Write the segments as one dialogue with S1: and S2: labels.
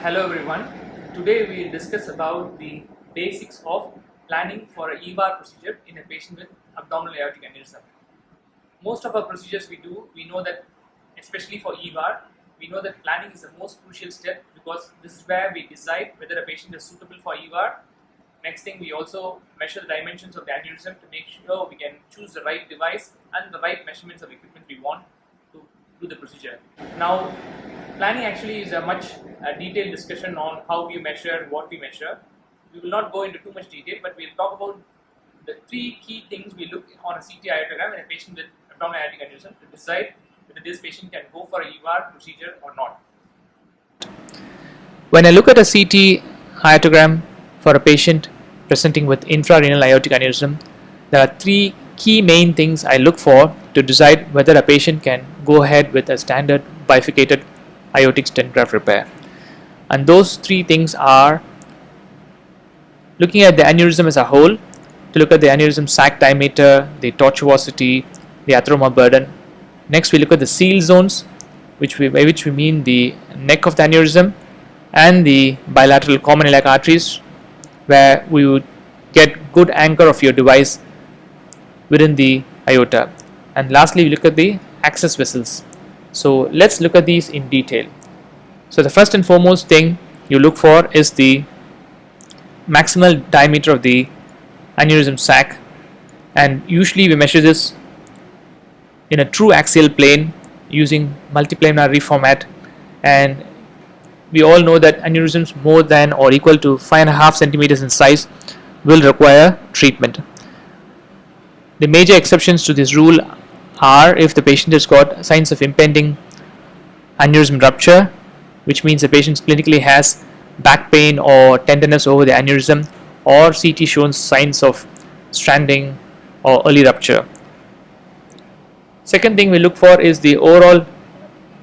S1: Hello everyone. Today we will discuss about the basics of planning for a EVAR procedure in a patient with abdominal aortic aneurysm. Most of our procedures we know that, especially for EVAR, we know that planning is the most crucial step because this is where we decide whether a patient is suitable for EVAR. Next thing, we also measure the dimensions of the aneurysm to make sure we can choose the right device and the right measurements of equipment we want to do the procedure. Now, planning actually is a much detailed discussion on how we measure and what we measure. We will not go into too much detail, but we will talk about the three key things we look on a CT iotogram in a patient with abdominal aortic aneurysm to decide whether this patient can go for a EVAR procedure or not.
S2: When I look at a CT iotogram for a patient presenting with infrarenal aortic aneurysm, there are three key main things I look for to decide whether a patient can go ahead with a standard bifurcated aortic stent graft repair. And those three things are looking at the aneurysm as a whole, to look at the aneurysm sac diameter, the tortuosity, the atheroma burden. Next, we look at the seal zones, by which we mean the neck of the aneurysm and the bilateral common iliac arteries, where we would get good anchor of your device within the aorta. And lastly, we look at the access vessels. So let's look at these in detail. So the first and foremost thing you look for is the maximal diameter of the aneurysm sac, and usually we measure this in a true axial plane using multiplanar reformat, and we all know that aneurysms more than or equal to 5.5 centimeters in size will require treatment. The major exceptions to this rule are if the patient has got signs of impending aneurysm rupture, which means the patient clinically has back pain or tenderness over the aneurysm, or CT shows signs of stranding or early rupture. Second thing we look for is the overall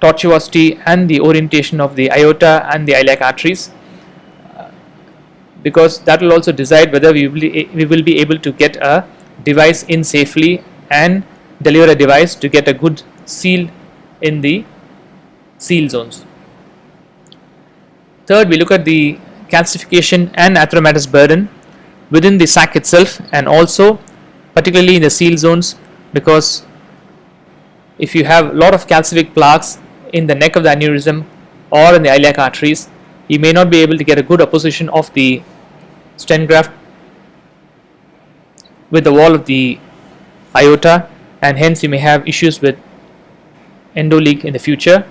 S2: tortuosity and the orientation of the aorta and the iliac arteries, because that will also decide whether we will be able to get a device in safely and deliver a device to get a good seal in the seal zones. Third, we look at the calcification and atheromatous burden within the sac itself, and also particularly in the seal zones, because if you have a lot of calcific plaques in the neck of the aneurysm or in the iliac arteries, you may not be able to get a good opposition of the stent graft with the wall of the aorta, and hence you may have issues with endoleak in the future.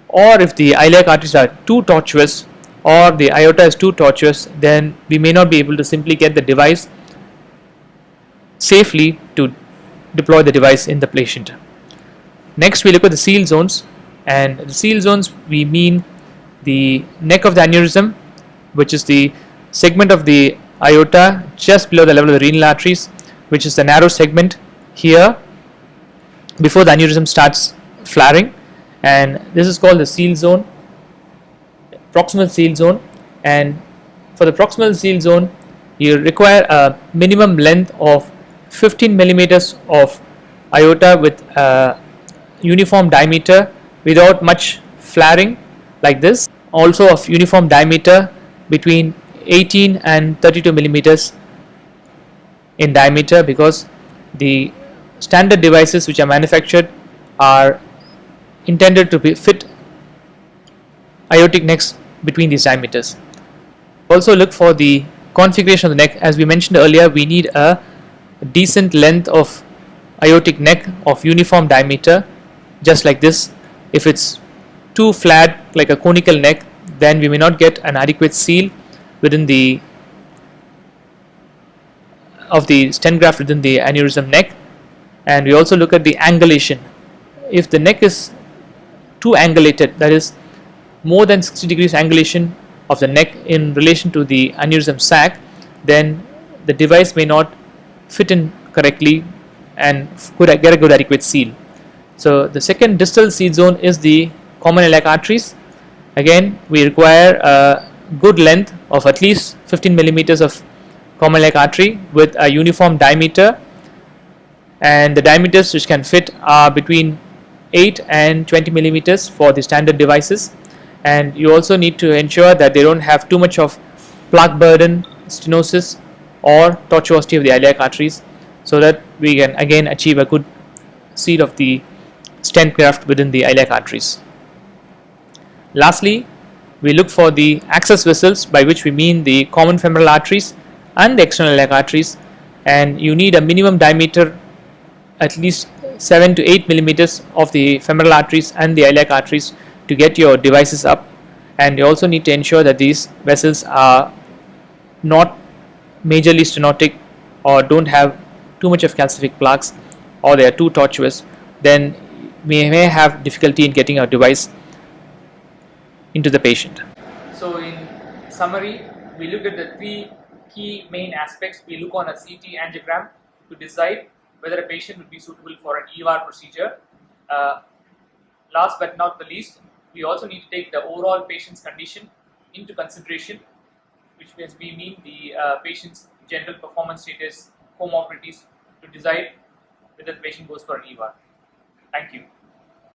S2: Or if the iliac arteries are too tortuous or the aorta is too tortuous, then we may not be able to simply get the device safely to deploy the device in the patient. Next, we look at the seal zones, and the seal zones we mean the neck of the aneurysm, which is the segment of the aorta just below the level of the renal arteries, which is the narrow segment here before the aneurysm starts flaring, and this is called the seal zone, proximal seal zone. And for the proximal seal zone, you require a minimum length of 15 millimeters of aorta with a uniform diameter without much flaring like this, also of uniform diameter between 18 and 32 millimeters in diameter, because the standard devices which are manufactured are intended to fit aortic necks between these diameters. Also look for the configuration of the neck. As we mentioned earlier, we need a decent length of aortic neck of uniform diameter, just like this. If it's too flat like a conical neck, then we may not get an adequate seal within the stent graft within the aneurysm neck. And we also look at the angulation. If the neck is too angulated, that is more than 60 degrees angulation of the neck in relation to the aneurysm sac, then the device may not fit in correctly and get a good adequate seal. So the second distal seal zone is the common iliac arteries. Again, we require a good length of at least 15 millimeters of common iliac artery with a uniform diameter, and the diameters which can fit are between 8 and 20 millimeters for the standard devices. and you also need to ensure that they don't have too much of plaque burden, stenosis, or tortuosity of the iliac arteries, so that we can again achieve a good seat of the stent graft within the iliac arteries. Lastly, we look for the access vessels, by which we mean the common femoral arteries and the external iliac arteries, and you need a minimum diameter at least 7 to 8 millimeters of the femoral arteries and the iliac arteries to get your devices up. And you also need to ensure that these vessels are not majorly stenotic or don't have too much of calcific plaques, or they are too tortuous. Then we may have difficulty in getting our device into the patient.
S1: So in summary, we look at the three key main aspects. We look on a CT angiogram to decide whether a patient would be suitable for an EVAR procedure. Last but not the least, we also need to take the overall patient's condition into consideration, which means we mean the patient's general performance status, comorbidities, to decide whether the patient goes for an EVAR. Thank you.